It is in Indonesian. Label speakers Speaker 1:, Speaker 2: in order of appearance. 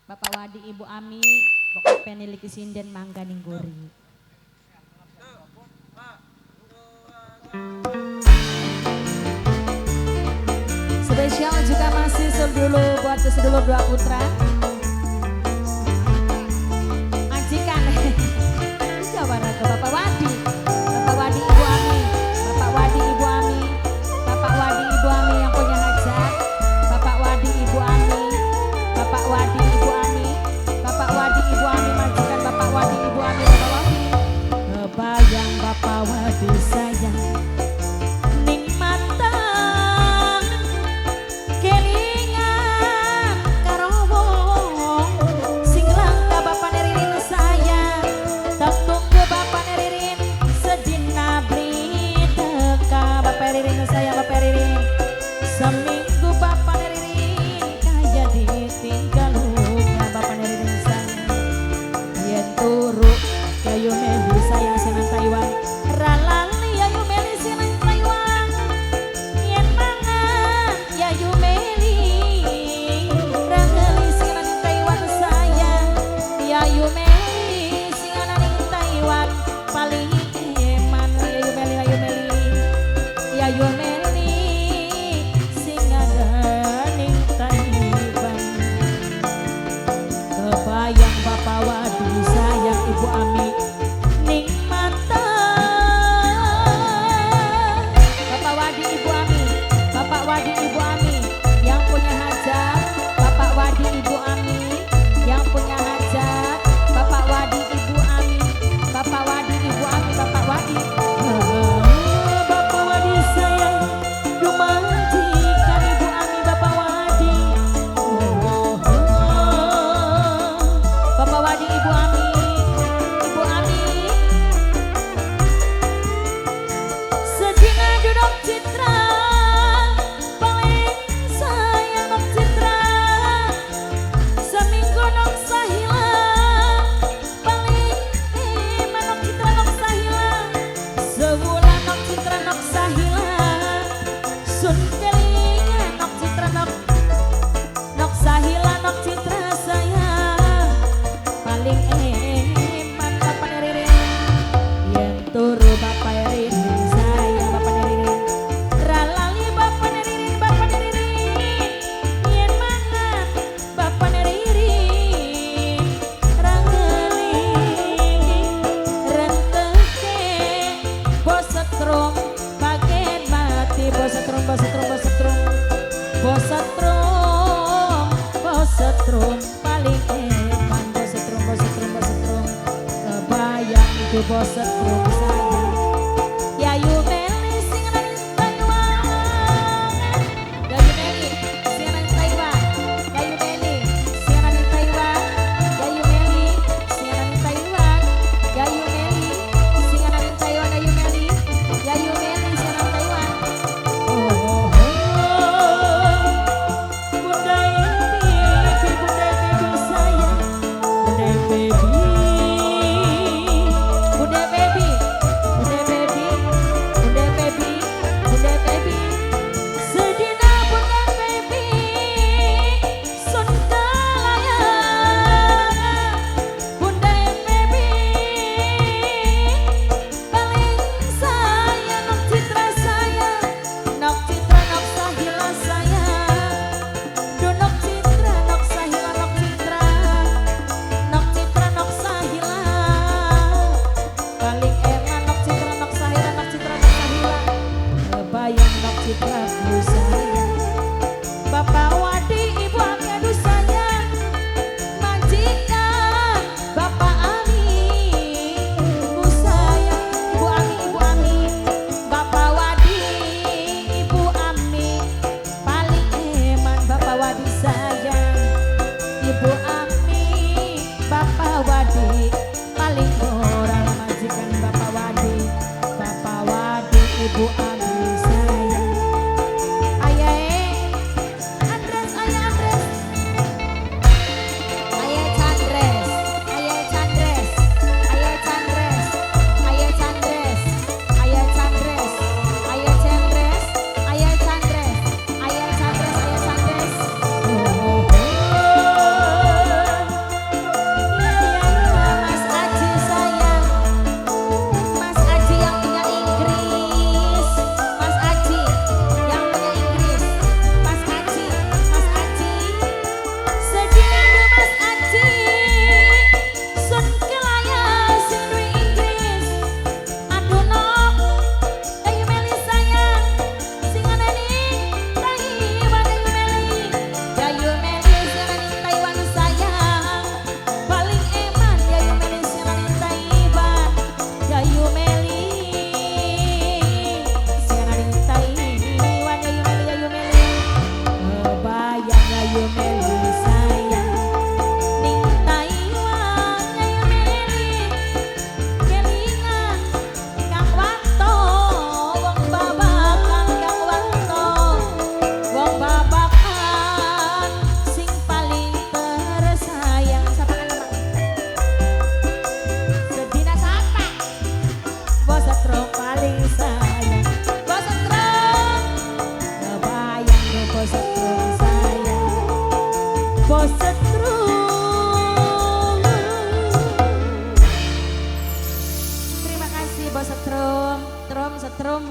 Speaker 1: Bapak Wadi, Ibu Ami, pokok peniliki sinden mangga ningguri. Spesial juga masih dulu buat sedulur dua putra. Majikan. Jawara ke Bapak Wadi. Bapak Wadi, Ibu Ami. Bapak Wadi, Ibu Ami. Bapak Wadi, Ibu Ami yang punya hajat. Bapak Wadi, Ibu Ami. Bapak Wadi, Ibu Ami. Bapak Wadi, Ibu Ami, majikan Bapak Wadi, Ibu Ami, Bapak Wadi. Kebayang Bapak Wadi sayang. Ririn saya Bapak Ririn seminggu Bapak Ririn kaya ditinggal luka Bapak Ririn saya yen turu kayu meli saya senang Taiwan ralali ayu meli senang Taiwan yen mangan ayu meli ralali senang Taiwan saya ayu meli senang Taiwan paling eman ayu meli ayu meli sing ada ning Taiwan. Kebayang Bapak Wadi sayang Ibu Ami ning mata. Bapak Wadi, Ibu Ami. Bapak Wadi, Ibu Ami yang punya hajat. Bapak Wadi, Ibu Ami yang punya hajat. Bapak Wadi, Ibu Ami. Bapak Wadi, Ibu Ami. Bapak Wadi. Bosetrum paling eman bosetrum kebayang itu bosetrum saya Yayu Meli sing nang Taiwan Yayu Meli sing nang Taiwan Yayu Meli sing nang Taiwan Yayu Meli sing nang Taiwan Yayu Meli sing nang Taiwan Yayu Meli Yayu Meli sing nang Taiwan Bapak Wadi, Ibu Ami, aduh sayang majikan Bapak Ami, Ibu sayang Ibu Ami, Ibu Ami Bapak Wadi, Ibu Ami paling eman Bapak Wadi sayang Ibu Ami, Bapak Wadi paling orang majikan Bapak Wadi Ibu Ami sayang oh melu sayang ning Taiwan ayo meli kelingan kang wanto wong babakan kang wanto wong babakan sing paling tersayang sapa nama sedina sapa bos setrum paling sayang bos setrum kebayang deh bos setrum sayang bos setrum. Terima kasih bos setrum setrum